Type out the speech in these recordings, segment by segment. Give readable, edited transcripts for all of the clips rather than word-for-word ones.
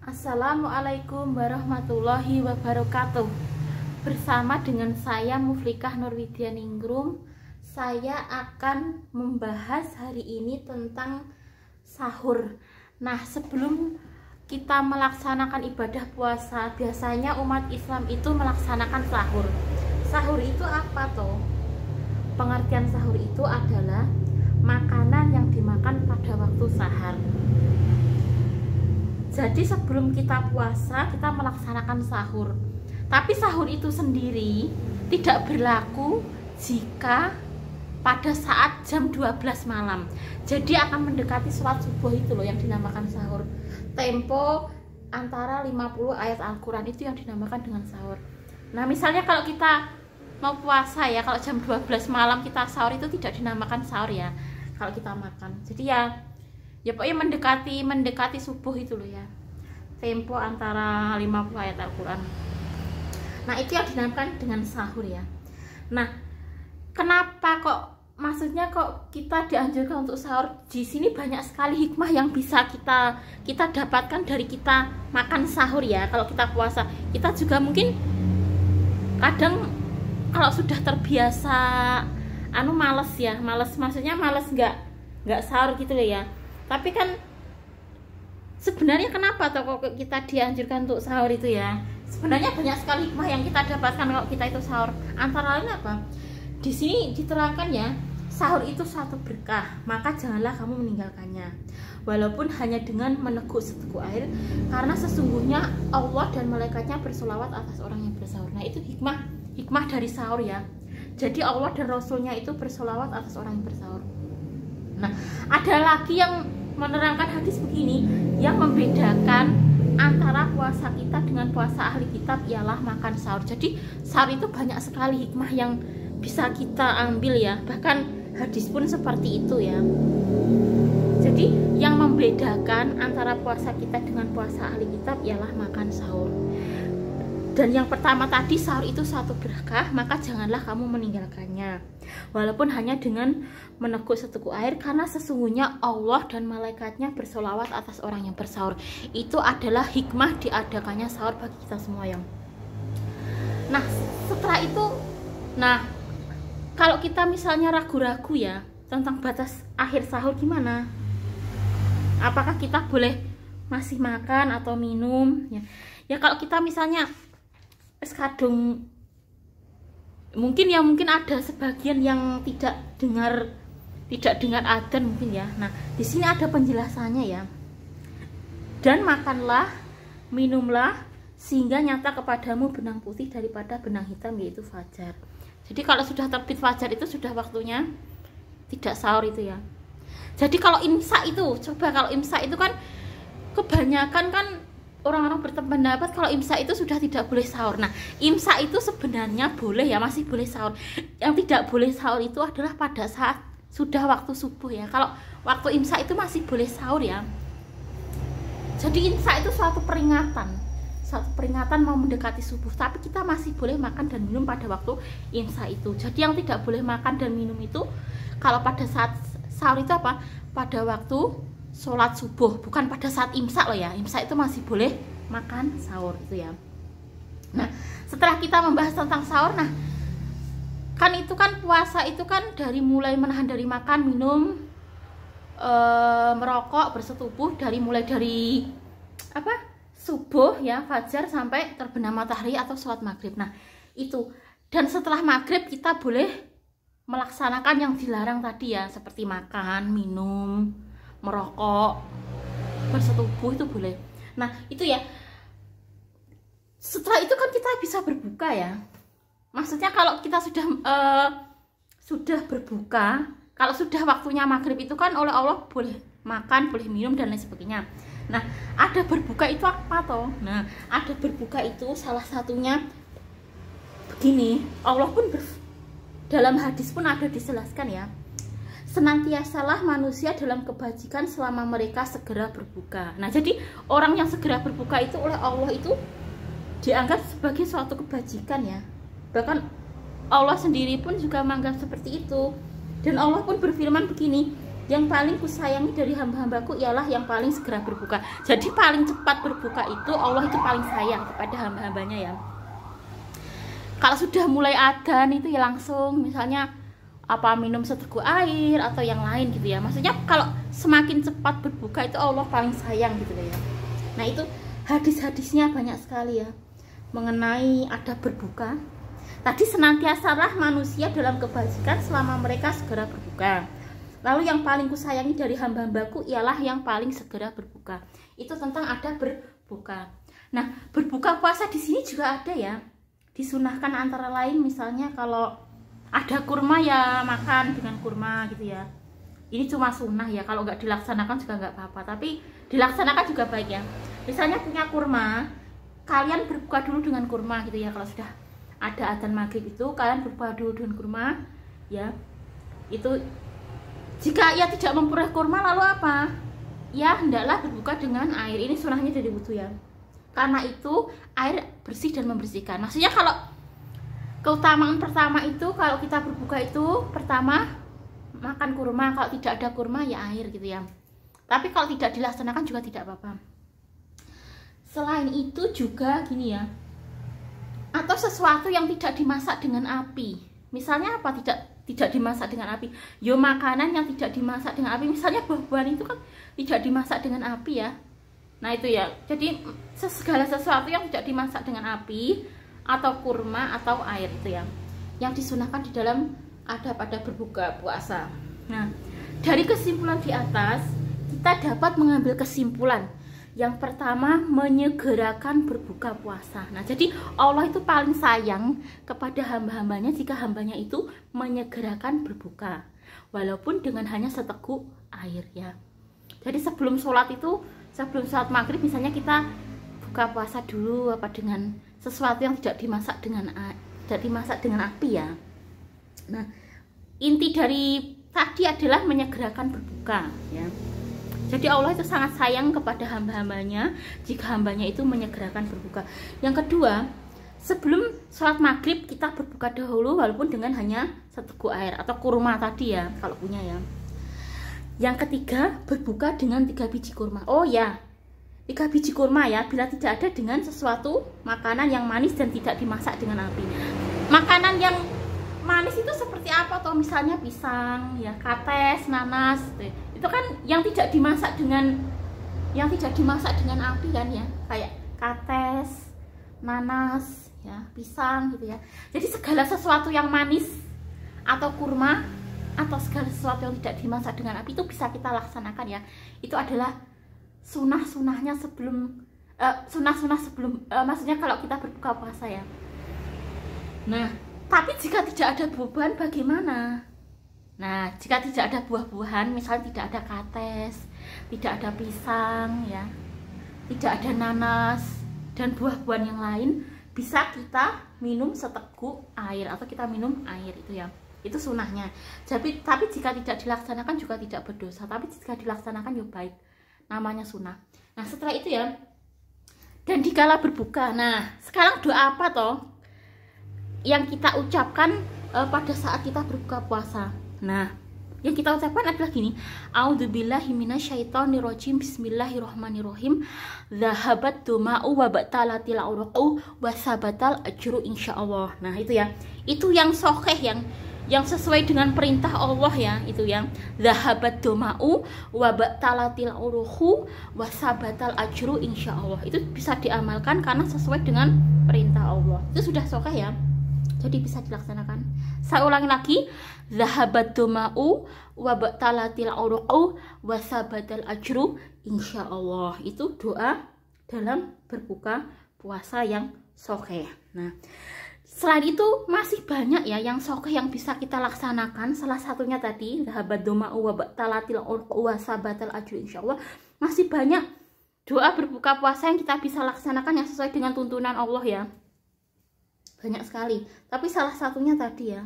Assalamualaikum warahmatullahi wabarakatuh. Bersama dengan saya Muflikah Nurwidianingrum, saya akan membahas hari ini tentang sahur. Nah, sebelum kita melaksanakan ibadah puasa, biasanya umat Islam itu melaksanakan sahur. Sahur itu apa toh? Pengertian sahur itu adalah makanan yang dimakan pada waktu sahar. Jadi sebelum kita puasa, kita melaksanakan sahur. Tapi sahur itu sendiri tidak berlaku jika pada saat jam 12 malam. Jadi akan mendekati sholat subuh itu loh yang dinamakan sahur. Tempo antara 50 ayat Al-Quran itu yang dinamakan dengan sahur. Nah, misalnya kalau kita mau puasa ya, kalau jam 12 malam kita sahur itu tidak dinamakan sahur ya. Kalau kita makan. Jadi ya pokoknya mendekati subuh itu loh ya, tempo antara 50 ayat Al-Quran. Nah, itu yang dinamakan dengan sahur ya. Nah, kenapa kok kita dianjurkan untuk sahur? Di sini banyak sekali hikmah yang bisa kita dapatkan dari kita makan sahur ya. Kalau kita puasa, kita juga mungkin kadang kalau sudah terbiasa males ya, maksudnya males nggak sahur gitu loh ya. Tapi kan sebenarnya kenapa toh kok kita dianjurkan untuk sahur itu ya? Sebenarnya banyak sekali hikmah yang kita dapatkan kalau kita itu sahur. Antara lain apa? Di sini diterangkan ya, sahur itu suatu berkah, maka janganlah kamu meninggalkannya. Walaupun hanya dengan meneguk seteguk air, karena sesungguhnya Allah dan malaikatnya bersolawat atas orang yang bersahur. Nah, itu hikmah dari sahur ya. Jadi Allah dan Rasulnya itu bersolawat atas orang yang bersahur. Nah, ada lagi yang menerangkan hadis begini, yang membedakan antara puasa kita dengan puasa ahli kitab ialah makan sahur. Jadi sahur itu banyak sekali hikmah yang bisa kita ambil ya. Bahkan hadis pun seperti itu ya. Jadi yang membedakan antara puasa kita dengan puasa ahli kitab ialah makan sahur. Dan yang pertama tadi, sahur itu suatu berkah, maka janganlah kamu meninggalkannya. Walaupun hanya dengan meneguk seteguk air, karena sesungguhnya Allah dan malaikatnya bersolawat atas orang yang bersahur. Itu adalah hikmah diadakannya sahur bagi kita semua yang. Nah, setelah itu, kalau kita misalnya ragu-ragu ya tentang batas akhir sahur gimana? Apakah kita boleh masih makan atau minum? Ya kalau kita misalnya kadung mungkin ada sebagian yang tidak dengar adzan mungkin ya. Nah, di sini ada penjelasannya ya. Dan makanlah, minumlah sehingga nyata kepadamu benang putih daripada benang hitam, yaitu fajar. Jadi kalau sudah terbit fajar itu sudah waktunya tidak sahur itu ya. Jadi kalau imsak itu kan kebanyakan kan orang-orang berpendapat kalau imsak itu sudah tidak boleh sahur. Nah, imsak itu sebenarnya boleh ya, masih boleh sahur. Yang tidak boleh sahur itu adalah pada saat sudah waktu subuh ya. Kalau waktu imsak itu masih boleh sahur ya. Jadi imsak itu suatu peringatan mau mendekati subuh, tapi kita masih boleh makan dan minum pada waktu imsak itu. Jadi yang tidak boleh makan dan minum itu kalau pada saat sahur itu apa? Pada waktu sholat subuh, bukan pada saat imsak loh ya. Imsak itu masih boleh makan sahur itu ya. Nah, setelah kita membahas tentang sahur, itu kan puasa itu kan mulai menahan dari makan, minum, merokok, bersetubuh, mulai dari subuh ya, fajar sampai terbenam matahari atau sholat maghrib. Nah, itu. Dan setelah maghrib kita boleh melaksanakan yang dilarang tadi ya, seperti makan, minum, merokok, bersetubuh itu boleh. Nah, itu ya. Setelah itu kan kita bisa berbuka ya. Maksudnya kalau kita sudah berbuka, kalau sudah waktunya maghrib itu kan oleh Allah boleh makan, boleh minum dan lain sebagainya. Nah, ada berbuka itu apa toh? Nah, ada berbuka itu salah satunya begini. Allah pun dalam hadis pun ada dijelaskan ya. Senantiasalah manusia dalam kebajikan selama mereka segera berbuka. Nah, jadi orang yang segera berbuka itu oleh Allah itu dianggap sebagai suatu kebajikan ya. Bahkan Allah sendiri pun juga menganggap seperti itu. Dan Allah pun berfirman begini, yang paling kusayangi dari hamba-hambaku ialah yang paling segera berbuka. Jadi paling cepat berbuka itu Allah itu paling sayang kepada hamba-hambanya ya. Kalau sudah mulai adzan itu ya langsung misalnya apa minum seteguk air atau yang lain gitu ya. Maksudnya kalau semakin cepat berbuka itu Allah paling sayang gitu ya. Nah itu hadis-hadisnya banyak sekali ya mengenai adab berbuka. Tadi senantiasalah manusia dalam kebajikan selama mereka segera berbuka. Lalu yang paling kusayangi dari hamba-hambaku ialah yang paling segera berbuka. Itu tentang adab berbuka. Nah, berbuka puasa di sini juga ada ya. Disunahkan antara lain misalnya kalau ada kurma ya makan dengan kurma gitu ya. Ini cuma sunnah ya, kalau nggak dilaksanakan juga nggak apa-apa. Tapi dilaksanakan juga baik ya. Misalnya punya kurma, kalian berbuka dulu dengan kurma gitu ya. Kalau sudah ada adzan maghrib itu kalian berbuka dulu dengan kurma ya. Itu jika ia tidak memperoleh kurma lalu apa? Ya hendaklah berbuka dengan air. Ini sunahnya dari wudhu ya. Karena itu air bersih dan membersihkan. Maksudnya kalau keutamaan pertama itu kalau kita berbuka itu pertama makan kurma, kalau tidak ada kurma ya air gitu ya. Tapi kalau tidak dilaksanakan juga tidak apa-apa. Selain itu juga gini ya. Atau sesuatu yang tidak dimasak dengan api. Misalnya apa? Tidak dimasak dengan api. Yo makanan yang tidak dimasak dengan api. Misalnya buah-buahan itu kan tidak dimasak dengan api ya. Nah itu ya. Jadi segala sesuatu yang tidak dimasak dengan api atau kurma atau air itu ya. Yang disunahkan di dalam adab-adab berbuka puasa. Nah, dari kesimpulan di atas kita dapat mengambil kesimpulan. Yang pertama, menyegerakan berbuka puasa. Nah, jadi Allah itu paling sayang kepada hamba-hambanya jika hambanya itu menyegerakan berbuka. Walaupun dengan hanya seteguk air ya. Jadi sebelum sholat itu, sebelum sholat maghrib misalnya kita buka puasa dulu apa dengan sesuatu yang tidak dimasak dengan api ya. Nah, inti dari tadi adalah menyegerakan berbuka ya. Jadi Allah itu sangat sayang kepada hamba-hambanya jika hambanya itu menyegerakan berbuka. Yang kedua, sebelum sholat maghrib kita berbuka dahulu walaupun dengan hanya seteguk air atau kurma tadi ya kalau punya ya. Yang ketiga, berbuka dengan 3 biji kurma. Oh ya, 3 biji kurma ya bila tidak ada dengan sesuatu makanan yang manis dan tidak dimasak dengan api. Makanan yang manis itu seperti apa toh? Misalnya pisang ya, kates, nanas itu kan yang tidak dimasak dengan api kan ya, kayak kates, nanas ya, pisang gitu ya. Jadi segala sesuatu yang manis atau kurma atau segala sesuatu yang tidak dimasak dengan api itu bisa kita laksanakan ya. Itu adalah sunah-sunahnya sebelum maksudnya kalau kita berbuka puasa ya. Nah, tapi jika tidak ada buah-buahan bagaimana? Nah, jika tidak ada buah-buahan, misalnya tidak ada kates, tidak ada pisang ya, tidak ada nanas dan buah-buahan yang lain, bisa kita minum seteguk air atau kita minum air itu ya. Itu sunahnya. Tapi jika tidak dilaksanakan juga tidak berdosa, tapi jika dilaksanakan ya baik. Namanya sunnah. Nah, setelah itu ya, dan dikala berbuka. Nah, sekarang doa apa toh yang kita ucapkan pada saat kita berbuka puasa? Nah, yang kita ucapkan adalah gini. A'udzubillahi minasyaitonirrajim. Bismillahirrahmanirrahim. Zahabat duma'u wa batalatil urqu wa sabatal ajru insyaallah. Nah, itu ya. Itu yang sahih yang sesuai dengan perintah Allah ya, itu yang zahabat duma'u wa batalatil urqu wa sabatal ajru insyaallah. Itu bisa diamalkan karena sesuai dengan perintah Allah. Itu sudah sahih ya. Jadi bisa dilaksanakan. Saya ulangi lagi. Zahabat duma'u wa batalatil urqu wa sabatal ajru insyaallah. Itu doa dalam berbuka puasa yang sahih. Nah, selain itu masih banyak ya yang sahih yang bisa kita laksanakan. Salah satunya tadi zahabat duma'u wa batalatil urqu wa sabatal ajru insyaallah. Masih banyak doa berbuka puasa yang kita bisa laksanakan yang sesuai dengan tuntunan Allah ya. Banyak sekali, tapi salah satunya tadi ya,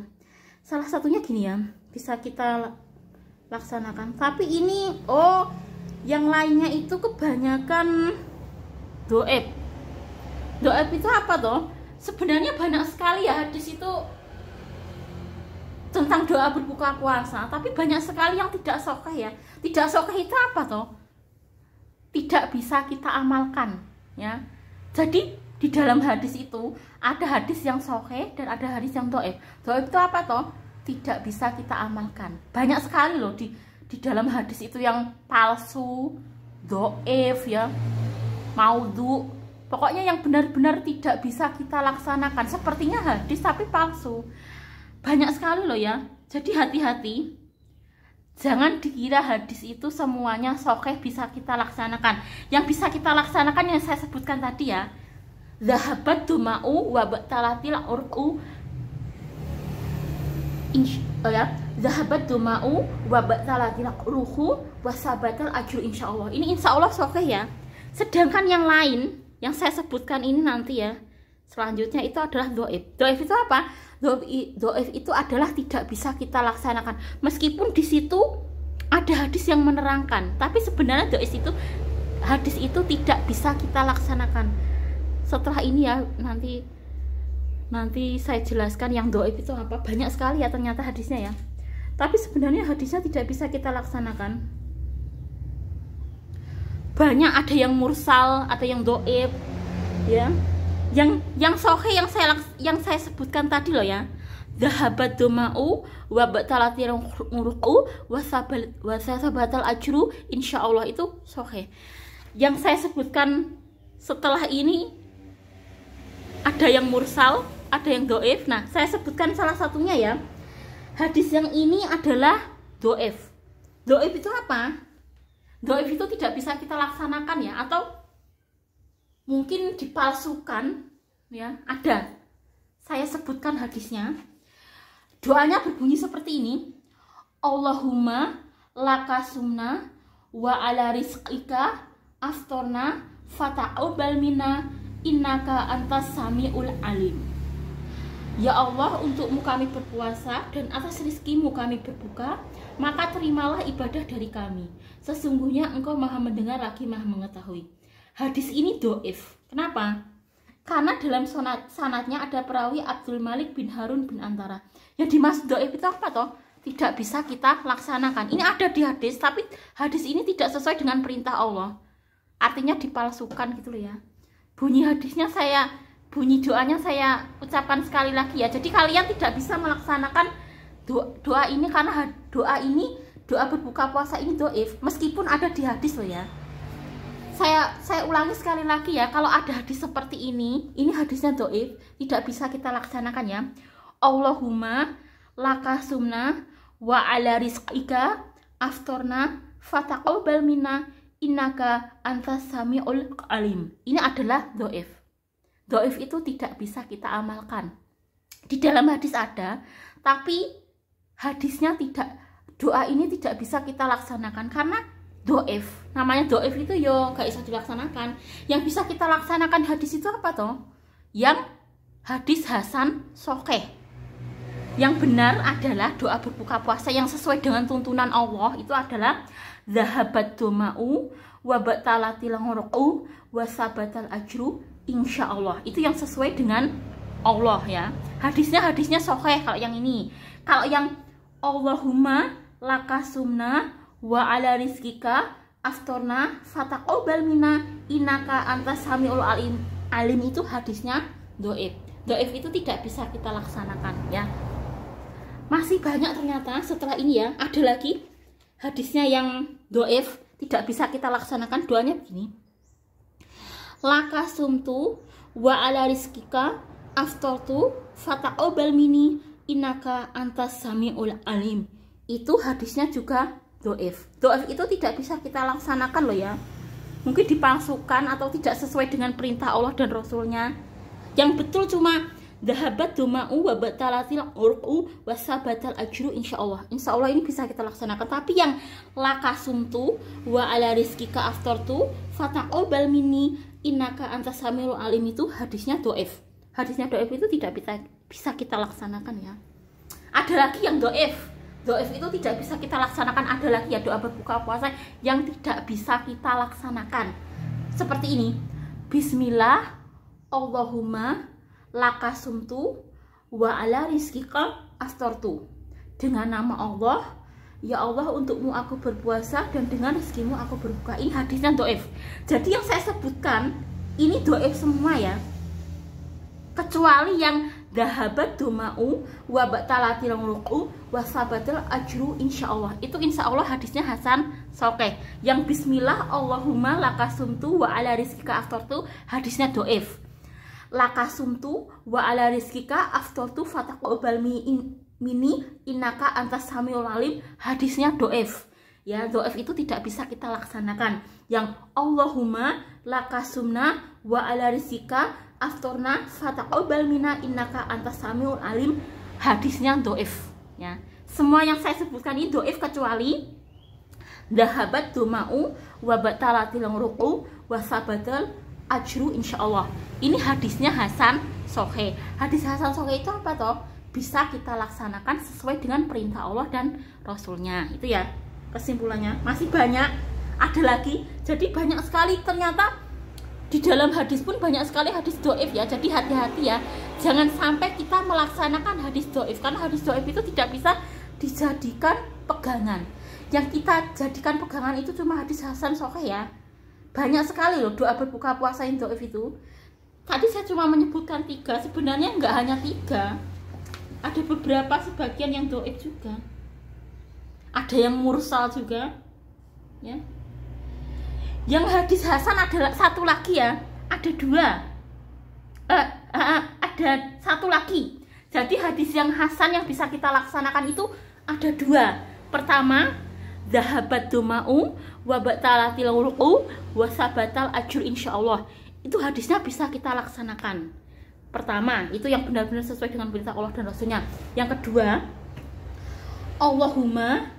salah satunya gini ya, bisa kita laksanakan. Tapi ini, yang lainnya itu kebanyakan doib. Doib itu apa toh? Sebenarnya banyak sekali ya hadis itu tentang doa berbuka puasa, tapi banyak sekali yang tidak sahih ya. Tidak sahih itu apa toh? Tidak bisa kita amalkan ya. Jadi di dalam hadis itu ada hadis yang sahih dan ada hadis yang dhaif. Dhaif itu apa toh? Tidak bisa kita amalkan. Banyak sekali loh di dalam hadis itu yang palsu, dhaif ya, maudhu. Pokoknya yang benar-benar tidak bisa kita laksanakan. Sepertinya hadis tapi palsu. Banyak sekali loh ya. Jadi hati-hati. Jangan dikira hadis itu semuanya sahih bisa kita laksanakan. Yang bisa kita laksanakan yang saya sebutkan tadi ya. Zahabat duma'u wa batalatil urqu. Zahabat duma'u wa batalatil urqu wa sabatal ajru insyaallah. Ini insyaallah sahih ya. Sedangkan yang lain yang saya sebutkan ini nanti ya. Selanjutnya itu adalah dhaif. Dhaif itu apa? Dhaif itu adalah tidak bisa kita laksanakan. Meskipun di situ ada hadis yang menerangkan, tapi sebenarnya hadis itu tidak bisa kita laksanakan. Setelah ini ya nanti saya jelaskan yang dhaif itu apa. Banyak sekali ya ternyata hadisnya ya. Tapi sebenarnya hadisnya tidak bisa kita laksanakan. Banyak, ada yang mursal, ada yang dhaif ya. Yang sahih yang saya sebutkan tadi loh ya. Zahabat duma'u wa batalatil urqu wa sabatal ajru insyaallah, itu sahih. Yang saya sebutkan setelah ini ada yang mursal, ada yang dhaif. Nah, saya sebutkan salah satunya ya. Hadis yang ini adalah dhaif. Dhaif itu apa? Dhaif itu tidak bisa kita laksanakan ya, atau mungkin dipalsukan ya. Ada, saya sebutkan hadisnya. Doanya berbunyi seperti ini. Allahumma lakasumna wa ala rizqika aftorna fata'ubal minna innaka antas sami'ul alim. Ya Allah, untukmu kami berpuasa dan atas rizkimu kami berbuka, maka terimalah ibadah dari kami. Sesungguhnya engkau maha mendengar lagi maha mengetahui. Hadis ini dhaif. Kenapa? Karena dalam sanadnya ada perawi Abdul Malik bin Harun bin Antara. Yang dimaksud dhaif itu apa toh? Tidak bisa kita laksanakan. Ini ada di hadis, tapi hadis ini tidak sesuai dengan perintah Allah. Artinya dipalsukan gitu loh ya. Bunyi doanya saya ucapkan sekali lagi ya. Jadi kalian tidak bisa melaksanakan doa ini karena doa berbuka puasa ini dhaif, meskipun ada di hadis loh ya. Saya ulangi sekali lagi ya, kalau ada hadis seperti ini hadisnya dhaif, tidak bisa kita laksanakan ya. Allahumma lakasumna wa ala rizqika aftorna fataqabbal minna innaka antas samiul alim. Ini adalah dhaif. Dhaif itu tidak bisa kita amalkan. Di dalam hadis ada, tapi hadisnya tidak, doa ini tidak bisa kita laksanakan karena dhaif. Namanya dhaif itu yo gak bisa dilaksanakan. Yang bisa kita laksanakan hadis itu apa toh? Yang hadis hasan sahih. Yang benar adalah doa berbuka puasa yang sesuai dengan tuntunan Allah itu adalah zahabat duma'u wa batalatil urqu wa sabatal ajru insyaallah. Itu yang sesuai dengan Allah ya. Hadisnya sahih kalau yang ini. Kalau yang Allahumma lakasumna wa ala rizkika aftorna fataqabbal minna innaka antas samiul alim itu hadisnya dhaif. Dhaif itu tidak bisa kita laksanakan ya. Masih banyak ternyata setelah ini ya. Ada lagi hadisnya yang dhaif, tidak bisa kita laksanakan. Doanya begini. Lakasumtu wa ala rizkika aftortu fataqabbal minni innaka antas samiul alim. Itu hadisnya juga dhaif. Dhaif itu tidak bisa kita laksanakan loh ya. Mungkin dipalsukan atau tidak sesuai dengan perintah Allah dan Rasulnya. Yang betul cuma dhahabat duma'u wa batalatil urqu wa sabatal ajru insyaallah. Insyaallah ini bisa kita laksanakan. Tapi yang lakasumtu wa ala rizkika aftortu fataqabbal minni innaka antas samiul alim itu hadisnya dhaif. Hadisnya dhaif itu tidak bisa kita laksanakan ya. Ada lagi yang dhaif. Dhaif itu tidak bisa kita laksanakan. Ada lagi ya doa berbuka puasa yang tidak bisa kita laksanakan. Seperti ini. Bismillah Allahumma lakasumtu wa ala rizkika aftortu. dengan nama Allah, ya Allah untukmu aku berpuasa dan dengan rezekimu aku berbuka. Ini hadisnya dhaif. Jadi yang saya sebutkan ini dhaif semua ya, kecuali yang dhahabat duma'u wa batalatil ruku wa sabatil ajru insyaallah. Itu insyaallah hadisnya hasan sahih. Yang bismillah Allahumma lakasumtu wa ala rizkika aftartu hadisnya dhaif. Lakasumtu wa ala rizkika aftartu fataqabbal mini innaka antas samiul alim hadisnya dhaif. Ya, dhaif itu tidak bisa kita laksanakan. Yang Allahumma lakasumna wa ala rizkika aftorna fataqabbal minna innaka antas samiul alim hadisnya dhaif ya. Semua yang saya sebutkan ini dhaif kecuali dhahabat duma'u wa batalatil ruku wa sabatal ajru insyaallah. Ini hadisnya hasan sahih. Hadis hasan sahih itu apa toh? Bisa kita laksanakan sesuai dengan perintah Allah dan Rasulnya. Itu ya kesimpulannya. Masih banyak, ada lagi. Jadi banyak sekali ternyata di dalam hadis pun banyak sekali hadis dhaif ya. Jadi hati-hati ya, jangan sampai kita melaksanakan hadis dhaif, karena hadis dhaif itu tidak bisa dijadikan pegangan. Yang kita jadikan pegangan itu cuma hadis hasan sahih ya. Banyak sekali loh doa berbuka puasa yang dhaif itu. Tadi saya cuma menyebutkan 3, sebenarnya nggak hanya 3, ada beberapa sebagian yang dhaif juga, ada yang mursal juga ya. Yang hadis hasan adalah satu lagi ya, ada 2, ada satu lagi. Jadi hadis yang hasan yang bisa kita laksanakan itu ada 2. Pertama, dhahabat duma'u wa batalatil ruku wa sabatal ajr insyaallah. Itu hadisnya bisa kita laksanakan. Pertama, itu yang benar-benar sesuai dengan perintah Allah dan Rasulnya. Yang kedua, Allahumma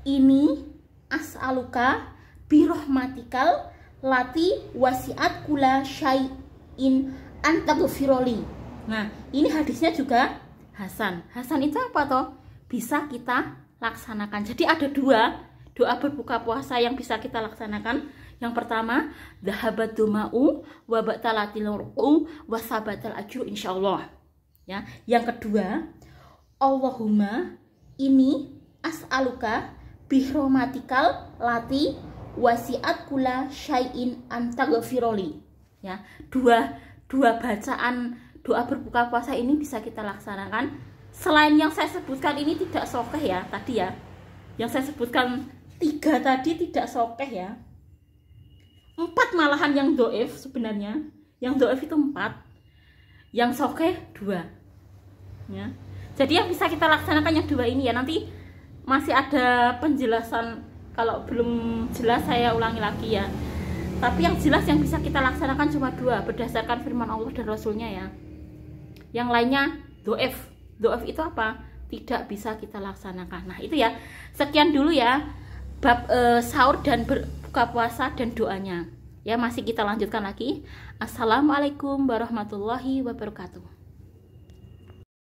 ini as'aluka birahmatikal lati wasiat kula syai'in antaghfiroli. Nah, ini hadisnya juga hasan. Hasan itu apa toh? Bisa kita laksanakan. Jadi ada 2 doa berbuka puasa yang bisa kita laksanakan. Yang pertama, dhahabat duma'u wa batalatil ruku wa sabatal ajru insyaallah. Ya. Yang kedua, Allahumma ini as'aluka birahmatikal lati wasiat kula syai'in antaghfiroli. Ya, dua bacaan doa berbuka puasa ini bisa kita laksanakan. Selain yang saya sebutkan ini tidak sahih ya tadi ya. Yang saya sebutkan 3 tadi tidak sahih ya. 4 malahan yang dhaif sebenarnya. Yang dhaif itu 4. Yang sahih 2. Ya. Jadi yang bisa kita laksanakan yang 2 ini ya. Nanti masih ada penjelasan. Kalau belum jelas saya ulangi lagi ya. Tapi yang jelas yang bisa kita laksanakan cuma 2 berdasarkan firman Allah dan Rasulnya ya. Yang lainnya dhaif. Dhaif itu apa? Tidak bisa kita laksanakan. Nah itu ya. Sekian dulu ya bab sahur dan berbuka puasa dan doanya. Ya masih kita lanjutkan lagi. Assalamualaikum warahmatullahi wabarakatuh.